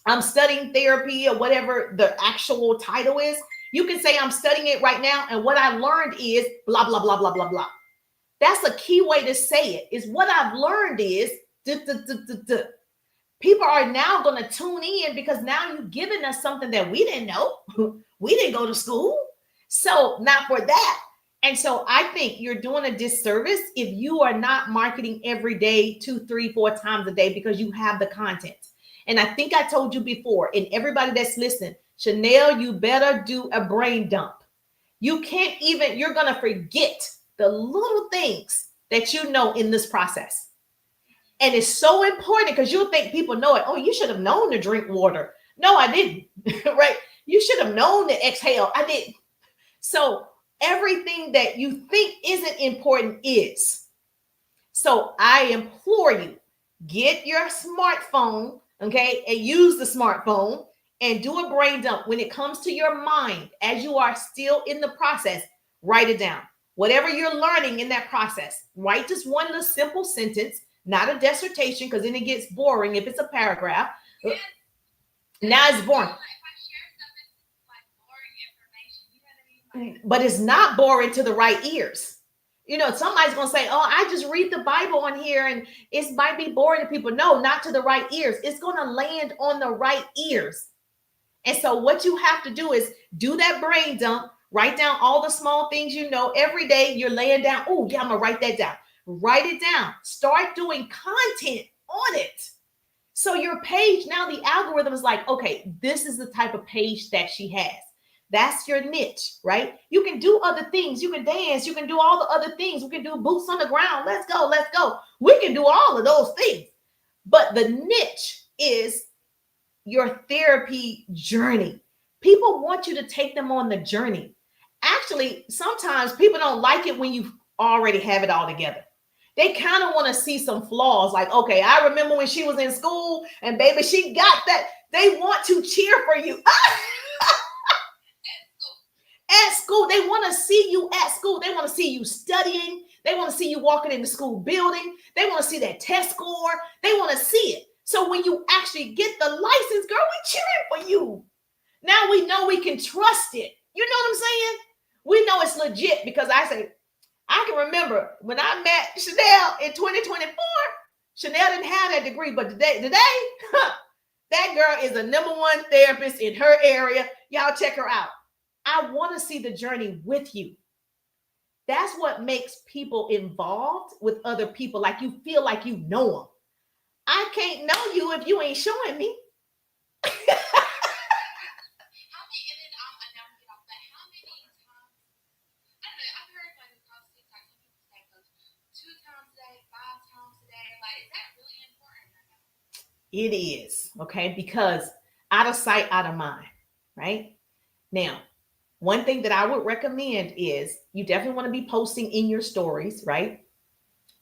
I'm studying therapy or whatever the actual title is. You can say, I'm studying it right now. And what I learned is blah, blah, blah, blah, blah, blah. That's a key way to say it, is what I've learned is duh, duh, duh, duh, duh. People are now going to tune in because now you've given us something that we didn't know. We didn't go to school. So not for that. And so I think you're doing a disservice if you are not marketing every day, 2, 3, 4 times a day, because you have the content. And I think I told you before, and everybody that's listening, Chanel, you better do a brain dump. You can't even, you're going to forget the little things that you know in this process. And it's so important because you'll think people know it. Oh, you should have known to drink water. No, I didn't. Right? You should have known to exhale. I didn't. So everything that you think isn't important is. So I implore you, get your smartphone, okay, and use the smartphone and do a brain dump. When it comes to your mind, as you are still in the process, write it down. Whatever you're learning in that process, write just one little simple sentence, not a dissertation, because then it gets boring if it's a paragraph. Yeah. Now it's boring. But it's not boring to the right ears. You know, somebody's going to say, oh, I just read the Bible on here and it might be boring to people. No, not to the right ears. It's going to land on the right ears. And so what you have to do is do that brain dump, write down all the small things you know. Every day you're laying down, oh, yeah, I'm going to write that down. Write it down. Start doing content on it. So your page, now the algorithm is like, okay, this is the type of page that she has. That's your niche, right? You can do other things. You can dance. You can do all the other things. We can do boots on the ground. Let's go. Let's go. We can do all of those things. But the niche is your therapy journey. People want you to take them on the journey. Actually, sometimes people don't like it when you already have it all together. They kind of want to see some flaws. Like, okay, I remember when she was in school and baby, she got that. They want to cheer for you. At school, they want to see you at school. They want to see you studying. They want to see you walking in the school building. They want to see that test score. They want to see it. So when you actually get the license, girl, we cheering for you. Now we know we can trust it. You know what I'm saying? We know it's legit because I can remember when I met Chanel in 2024, Chanel didn't have that degree, but today, that girl is a #1 therapist in her area. Y'all check her out. I want to see the journey with you. That's what makes people involved with other people. Like you feel like you know them. I can't know you if you ain't showing me. It is, okay? Because out of sight, out of mind, right? Now, one thing that I would recommend is you definitely want to be posting in your stories, right?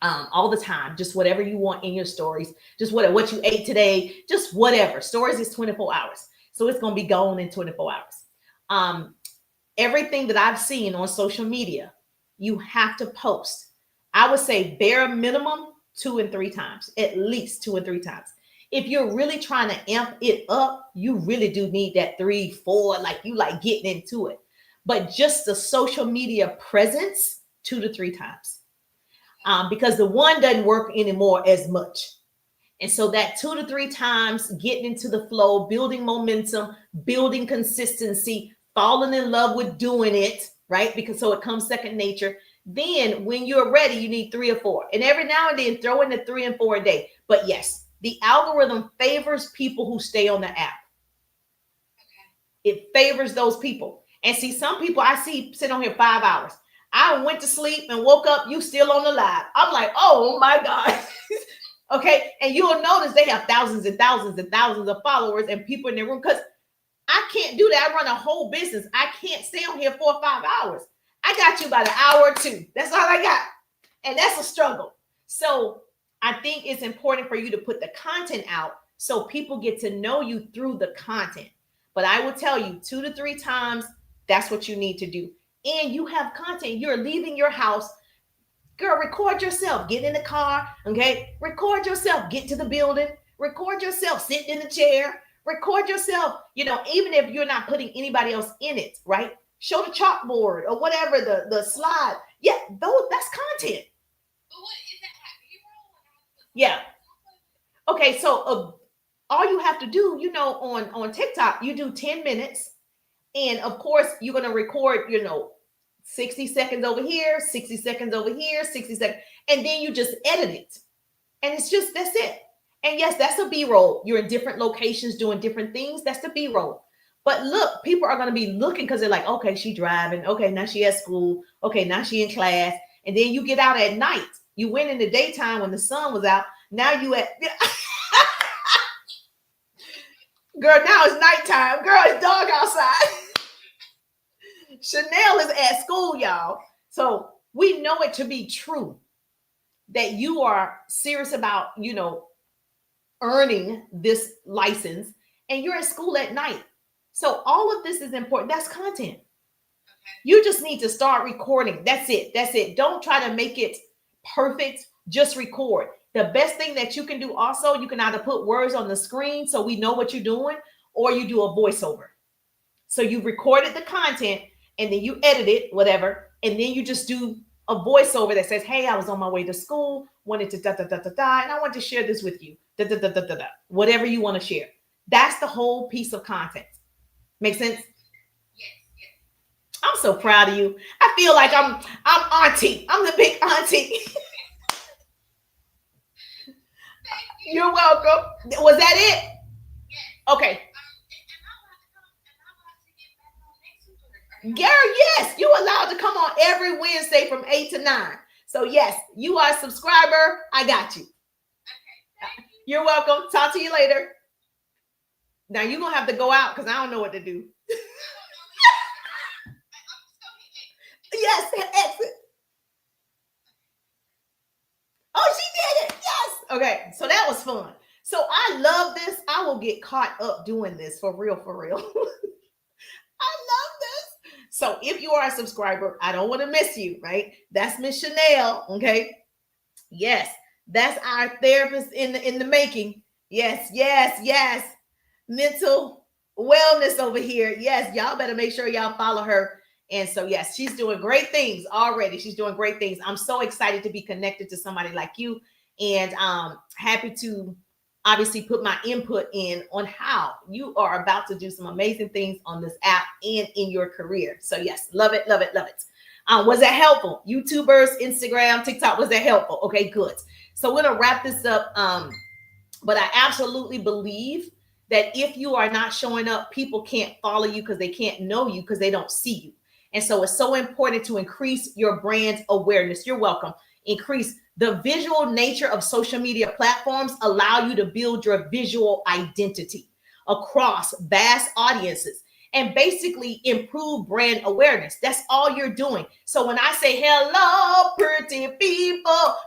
All the time, just whatever you want in your stories, just what you ate today, just whatever. Stories is 24 hours. So it's going to be gone in 24 hours. Everything that I've seen on social media, you have to post. I would say bare minimum 2 and 3 times, at least 2 and 3 times. If you're really trying to amp it up, you really do need that 3, 4, like you like getting into it. But just the social media presence, 2 to 3 times. Because the one doesn't work anymore as much. And so that 2 to 3 times, getting into the flow, building momentum, building consistency, falling in love with doing it, right? Because so it comes second nature. Then when you're ready, you need 3 or 4. And every now and then throw in the 3 and 4 a day. But yes, the algorithm favors people who stay on the app. Okay. It favors those people. And see, some people I see sit on here 5 hours. I went to sleep and woke up, you still on the live. I'm like, oh my God. Okay. And you'll notice they have thousands and thousands and thousands of followers and people in their room. Because I can't do that. I run a whole business. I can't stay on here 4 or 5 hours. I I got you about an hour or two. That's all I got. And that's a struggle. So I think it's important for you to put the content out so people get to know you through the content. But I will tell you 2 to 3 times, that's what you need to do. And you have content. You're leaving your house. Girl, record yourself. Get in the car. Okay. Record yourself. Get to the building. Record yourself. Sit in the chair. Record yourself. Even if you're not putting anybody else in it, right? Show the chalkboard or whatever, the slide. Yeah, that's content. Yeah. Okay, so all you have to do, on TikTok, you do 10 minutes. And of course, you're going to record, 60 seconds over here, 60 seconds over here, 60 seconds. And then you just edit it. And that's it. And yes, that's a B-roll. You're in different locations doing different things. That's the B-roll. But look, people are going to be looking because they're like, okay, she driving. Okay, now she at school. Okay, now she in class. And then you get out at night. You went in the daytime when the sun was out. Now you at girl, now it's nighttime. Girl, it's dark outside. Chanel is at school, y'all. So we know it to be true that you are serious about, earning this license, and you're at school at night. So all of this is important. That's content. Okay. You just need to start recording. That's it. Don't try to make it perfect. Just record. The best thing that you can do also, you can either put words on the screen so we know what you're doing, or you do a voiceover. So you recorded the content and then you edit it, whatever, and then you just do a voiceover that says, hey, I was on my way to school, wanted to and I want to share this with you. Whatever you want to share. That's the whole piece of content. Make sense? Yes. I'm so proud of you. I feel like I'm auntie. I'm the big auntie. You're welcome. Was that it? Yes. Okay. Girl, yes, you're allowed to come on every Wednesday from 8 to 9. So yes, you are a subscriber. I got you. Okay, you're welcome. Talk to you later. Now you're going to have to go out because I don't know what to do. Yes, exit. Oh, she did it. Yes. Okay, so that was fun. So I love this. I will get caught up doing this for real. I love this. So if you are a subscriber, I don't want to miss you, right? That's Miss Chanel, okay? Yes, that's our therapist in the making. Yes. Mental wellness over here. Yes, y'all better make sure y'all follow her. And so, yes, she's doing great things already. She's doing great things. I'm so excited to be connected to somebody like you, and happy to obviously put my input in on how you are about to do some amazing things on this app and in your career. So yes, love it. Was that helpful? YouTubers, Instagram, TikTok, was that helpful? Okay, good. So we're going to wrap this up. But I absolutely believe that if you are not showing up, people can't follow you because they can't know you because they don't see you. And so it's so important to increase your brand awareness. You're welcome. Increase the visual nature of social media platforms, allow you to build your visual identity across vast audiences and basically improve brand awareness. That's all you're doing. So when I say hello, pretty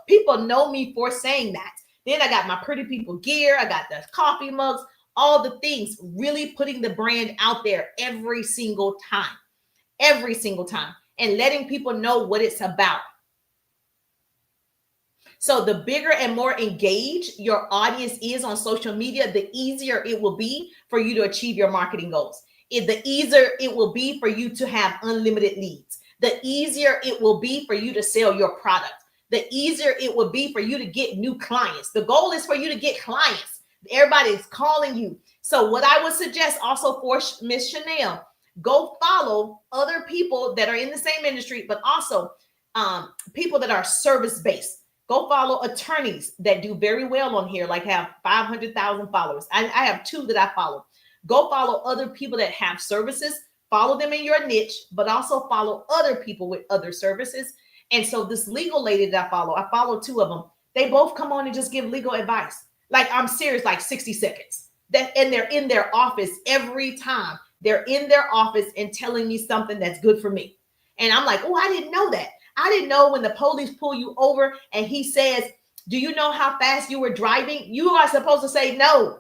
people know me for saying that. Then I got my pretty people gear. I got the coffee mugs, all the things, really putting the brand out there every single time, and letting people know what it's about. So the bigger and more engaged your audience is on social media, the easier it will be for you to achieve your marketing goals. The easier it will be for you to have unlimited leads. The easier it will be for you to sell your product. The easier it will be for you to get new clients. The goal is for you to get clients. Everybody is calling you. So what I would suggest also for Miss Chanel, go follow other people that are in the same industry, but also people that are service-based. Go follow attorneys that do very well on here, like have 500,000 followers. I have 2 that I follow. Go follow other people that have services. Follow them in your niche, but also follow other people with other services. And so this legal lady that I follow 2 of them. They both come on and just give legal advice. Like, I'm serious, like 60 seconds. And they're in their office every time. They're in their office and telling me something that's good for me. And I'm like, oh, I didn't know that. I didn't know when the police pull you over and he says, do you know how fast you were driving? You are supposed to say no.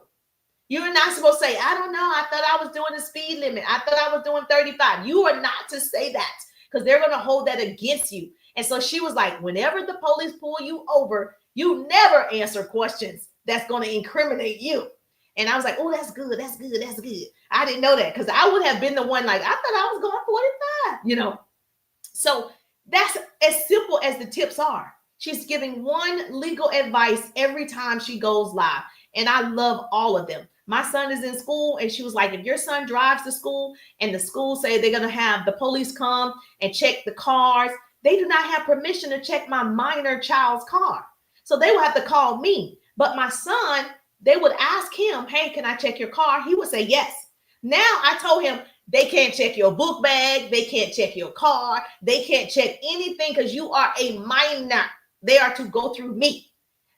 You're not supposed to say, I don't know. I thought I was doing the speed limit. I thought I was doing 35. You are not to say that because they're going to hold that against you. And so she was like, whenever the police pull you over, you never answer questions that's going to incriminate you. And I was like, oh, that's good. That's good. That's good. I didn't know that because I would have been the one like, I thought I was going 45, So that's as simple as the tips are. She's giving one legal advice every time she goes live. And I love all of them. My son is in school and she was like, if your son drives to school and the school say they're going to have the police come and check the cars, they do not have permission to check my minor child's car. So they will have to call me. But my son, they would ask him, hey, can I check your car? He would say yes. Now I told him they can't check your book bag. They can't check your car. They can't check anything because you are a minor. They are to go through me.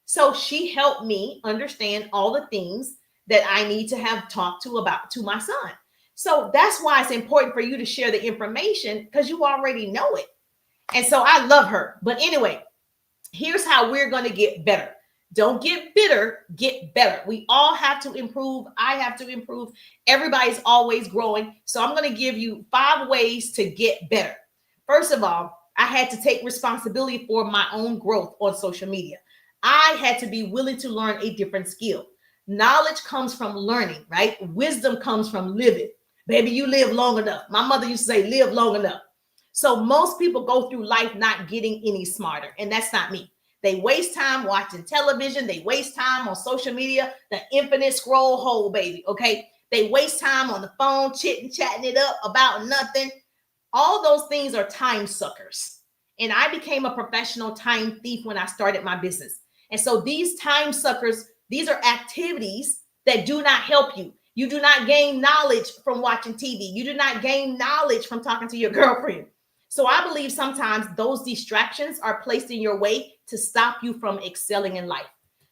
So she helped me understand all the things that I need to have talked to my son. So that's why it's important for you to share the information because you already know it. And so I love her. But anyway, here's how we're going to get better. Don't get bitter, get better. We all have to improve. I have to improve. Everybody's always growing. So I'm going to give you 5 ways to get better. First of all, I had to take responsibility for my own growth on social media. I had to be willing to learn a different skill. Knowledge comes from learning, right? Wisdom comes from living. Baby, you live long enough. My mother used to say, live long enough. So most people go through life not getting any smarter, and that's not me. They waste time watching television. They waste time on social media, the infinite scroll hole, baby, okay? They waste time on the phone, chatting it up about nothing. All those things are time suckers. And I became a professional time thief when I started my business. And so these time suckers, these are activities that do not help you. You do not gain knowledge from watching TV. You do not gain knowledge from talking to your girlfriend. So I believe sometimes those distractions are placed in your way to stop you from excelling in life.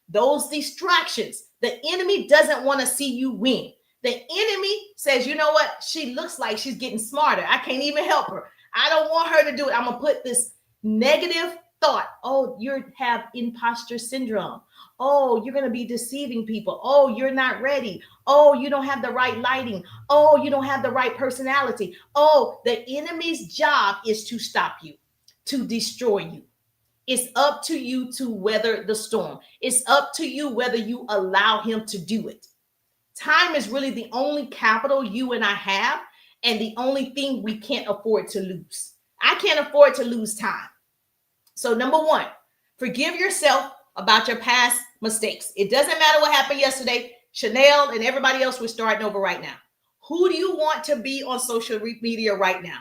Those distractions, the enemy doesn't want to see you win. The enemy says, you know what? She looks like she's getting smarter. I can't even help her. I don't want her to do it. I'm going to put this negative thought. Oh, you have imposter syndrome. Oh, you're going to be deceiving people. Oh, you're not ready. Oh, you don't have the right lighting. Oh, you don't have the right personality. Oh, the enemy's job is to stop you, to destroy you. It's up to you to weather the storm. It's up to you whether you allow him to do it. Time is really the only capital you and I have, and the only thing we can't afford to lose. I can't afford to lose time. So number 1, forgive yourself about your past mistakes. It doesn't matter what happened yesterday. Chanel and everybody else, we're starting over right now. Who do you want to be on social media right now?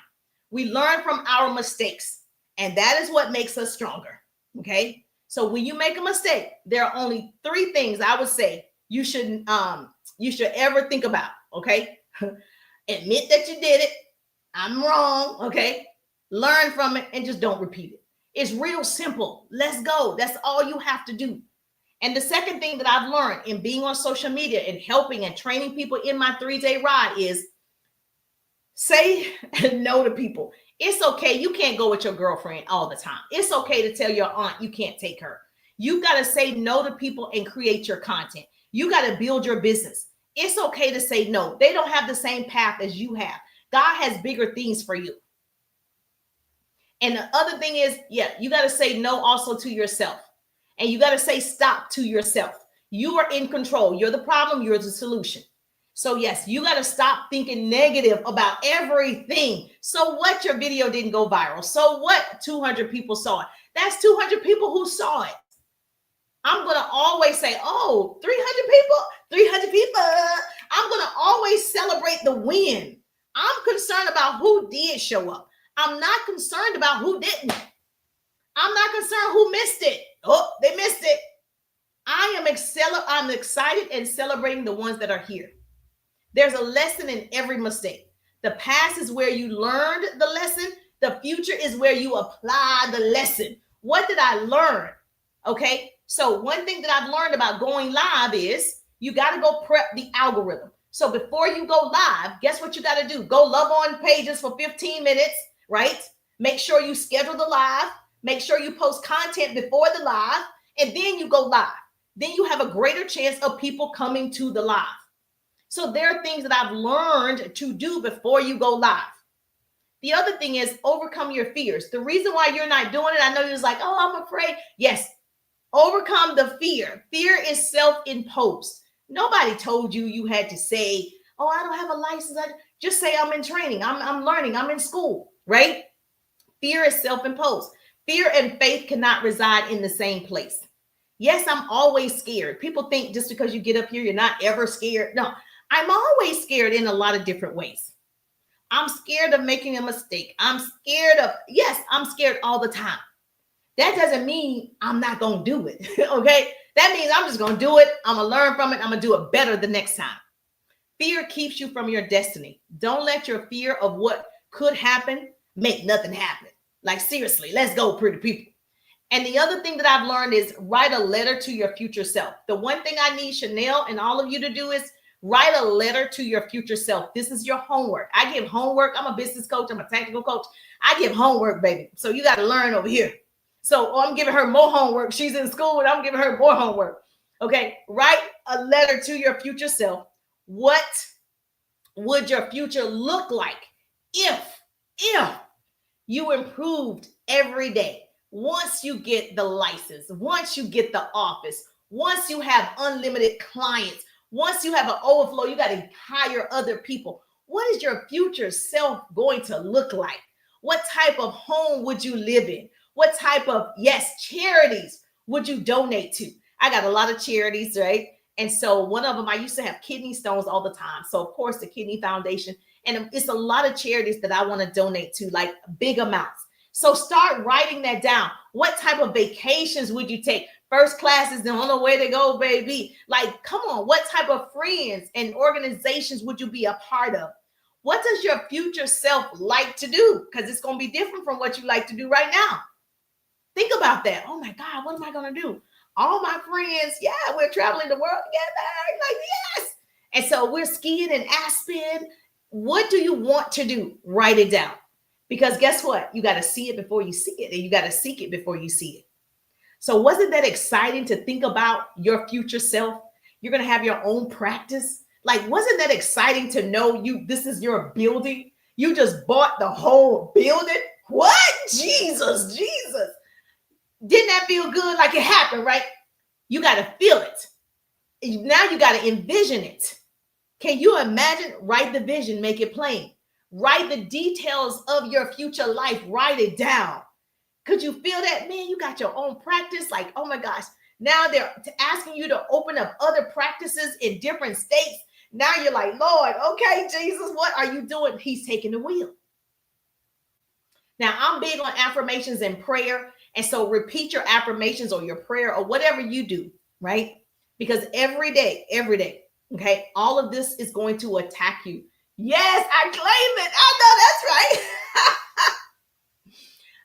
We learn from our mistakes, and that is what makes us stronger. Okay. So when you make a mistake, there are only 3 things I would say you should ever think about. Okay. Admit that you did it. I'm wrong. Okay. Learn from it and just don't repeat it. It's real simple. Let's go. That's all you have to do. And the second thing that I've learned in being on social media and helping and training people in my 3-day ride is say no to people. It's okay. You can't go with your girlfriend all the time. It's okay to tell your aunt you can't take her. You got to say no to people and create your content. You got to build your business. It's okay to say no. They don't have the same path as you have. God has bigger things for you. And the other thing is, you got to say no also to yourself. And you got to say stop to yourself. You are in control. You're the problem. You're the solution. So yes, you got to stop thinking negative about everything. So what, your video didn't go viral? So what, 200 people saw it? That's 200 people who saw it. I'm going to always say, oh, 300 people. I'm going to always celebrate the win. I'm concerned about who did show up. I'm not concerned about who didn't. I'm not concerned who missed it. Oh, they missed it. I'm excited and celebrating the ones that are here. There's a lesson in every mistake. The past is where you learned the lesson. The future is where you apply the lesson. What did I learn? Okay. So one thing that I've learned about going live is you got to go prep the algorithm. So before you go live, guess what you got to do? Go love on pages for 15 minutes, right? Make sure you schedule the live. Make sure you post content before the live, and then you go live. Then you have a greater chance of people coming to the live. So there are things that I've learned to do before you go live. The other thing is overcome your fears. The reason why you're not doing it, I know you're like, oh, I'm afraid. Yes, overcome the fear. Fear is self-imposed. Nobody told you you had to say, oh, I don't have a license. Just say I'm in training. I'm learning. I'm in school, right? Fear is self-imposed. Fear and faith cannot reside in the same place. Yes, I'm always scared. People think just because you get up here, you're not ever scared. No, I'm always scared in a lot of different ways. I'm scared of making a mistake. I'm scared all the time. That doesn't mean I'm not going to do it. Okay. That means I'm just going to do it. I'm going to learn from it. I'm going to do it better the next time. Fear keeps you from your destiny. Don't let your fear of what could happen make nothing happen. Like, seriously, let's go, pretty people. And the other thing that I've learned is write a letter to your future self. The one thing I need Chanel and all of you to do is write a letter to your future self. This is your homework. I give homework. I'm a business coach. I'm a tactical coach. I give homework, baby. So you got to learn over here. So I'm giving her more homework. She's in school and I'm giving her more homework. Okay. Write a letter to your future self. What would your future look like if you improved every day? Once you get the license, once you get the office, once you have unlimited clients, once you have an overflow, you got to hire other people. What is your future self going to look like? What type of home would you live in? What type of, charities would you donate to? I got a lot of charities, right? And so one of them, I used to have kidney stones all the time. So of course the Kidney Foundation, and it's a lot of charities that I want to donate to, like big amounts. So start writing that down. What type of vacations would you take? First class is the only way to go, baby. Like, come on. What type of friends and organizations would you be a part of? What does your future self like to do? Because it's going to be different from what you like to do right now. Think about that. Oh my God, what am I going to do? All my friends, we're traveling the world together. Like, yes. And so we're skiing in Aspen. What do you want to do? Write it down. Because guess what? You got to see it before you see it, and you got to seek it before you see it. So wasn't that exciting to think about your future self? You're going to have your own practice. Like, wasn't that exciting to know this is your building? You just bought the whole building. What? Jesus. Didn't that feel good? Like it happened, right? You got to feel it. Now you got to envision it. Can you imagine? Write the vision, make it plain. Write the details of your future life. Write it down. Could you feel that? Man, you got your own practice. Like, oh my gosh. Now they're asking you to open up other practices in different states. Now you're like, Lord, okay, Jesus, what are you doing? He's taking the wheel. Now, I'm big on affirmations and prayer. And so repeat your affirmations or your prayer or whatever you do, right? Because every day, okay, all of this is going to attack you. Yes, I claim it. I know that's right.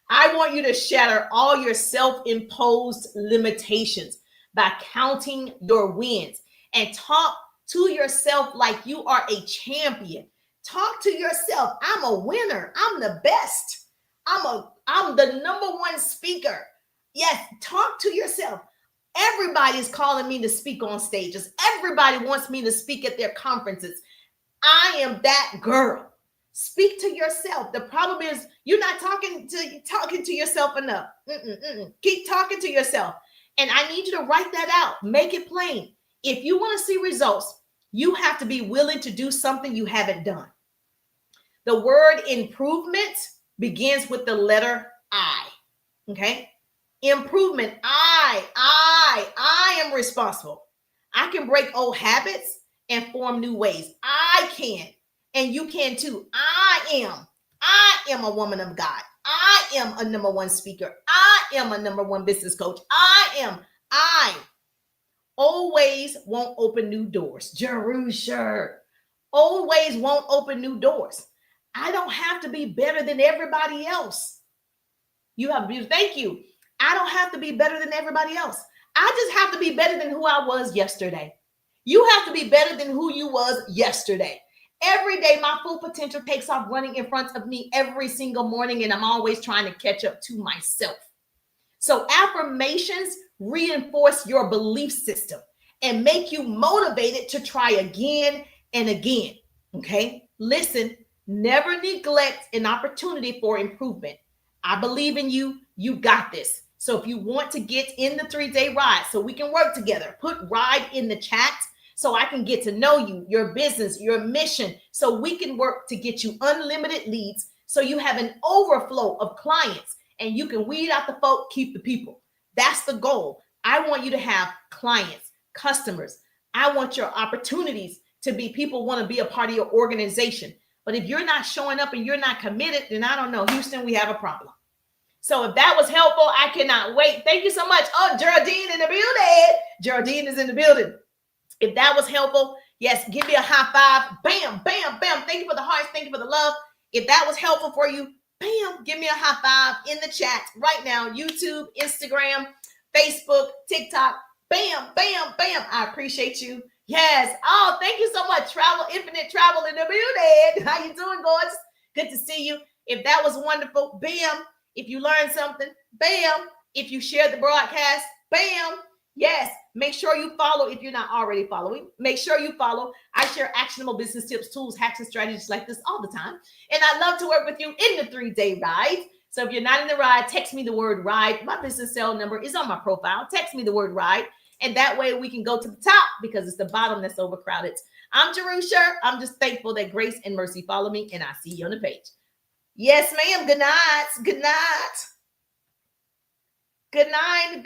I want you to shatter all your self-imposed limitations by counting your wins and talk to yourself like you are a champion. Talk to yourself. I'm a winner. I'm the best. I'm the number one speaker. Yes, talk to yourself. Everybody's calling me to speak on stages. Everybody wants me to speak at their conferences. I am that girl. Speak to yourself. The problem is you're not talking to yourself enough. Keep talking to yourself. And I need you to write that out. Make it plain. If you want to see results, you have to be willing to do something you haven't done. The word improvement begins with the letter I. Okay? Improvement. I am responsible. I can break old habits and form new ways. I can. And you can too. I am a woman of God. I am a number one speaker. I am a number one business coach. I always won't open new doors. Jerusha. Always won't open new doors. I don't have to be better than everybody else. Thank you. I don't have to be better than everybody else. I just have to be better than who I was yesterday. You have to be better than who you was yesterday. Every day, my full potential takes off running in front of me every single morning, and I'm always trying to catch up to myself. So affirmations reinforce your belief system and make you motivated to try again and again. Okay. Listen, never neglect an opportunity for improvement. I believe in you. You got this. So if you want to get in the 3-day ride so we can work together, put ride in the chat so I can get to know you, your business, your mission, so we can work to get you unlimited leads so you have an overflow of clients and you can weed out the folk, keep the people. That's the goal. I want you to have clients, customers. I want your opportunities to be people want to be a part of your organization. But if you're not showing up and you're not committed, then I don't know, Houston, we have a problem. So if that was helpful, I cannot wait. Thank you so much. Oh, Geraldine in the building. Geraldine is in the building. If that was helpful, yes, give me a high five. Bam, bam, bam. Thank you for the hearts. Thank you for the love. If that was helpful for you, bam, give me a high five in the chat right now. YouTube, Instagram, Facebook, TikTok. Bam, bam, bam. I appreciate you. Yes. Oh, thank you so much. Travel, Infinite Travel in the building. How you doing, gorgeous? Good to see you. If that was wonderful, bam. If you learned something, bam. If you shared the broadcast, bam. Yes, make sure you follow if you're not already following. Make sure you follow. I share actionable business tips, tools, hacks, and strategies like this all the time. And I love to work with you in the 3-day ride. So if you're not in the ride, text me the word ride. My business cell number is on my profile. Text me the word ride. And that way we can go to the top because it's the bottom that's overcrowded. I'm Jerusha. I'm just thankful that grace and mercy follow me. And I see you on the page. Yes, ma'am. Good night. Good night. Good night.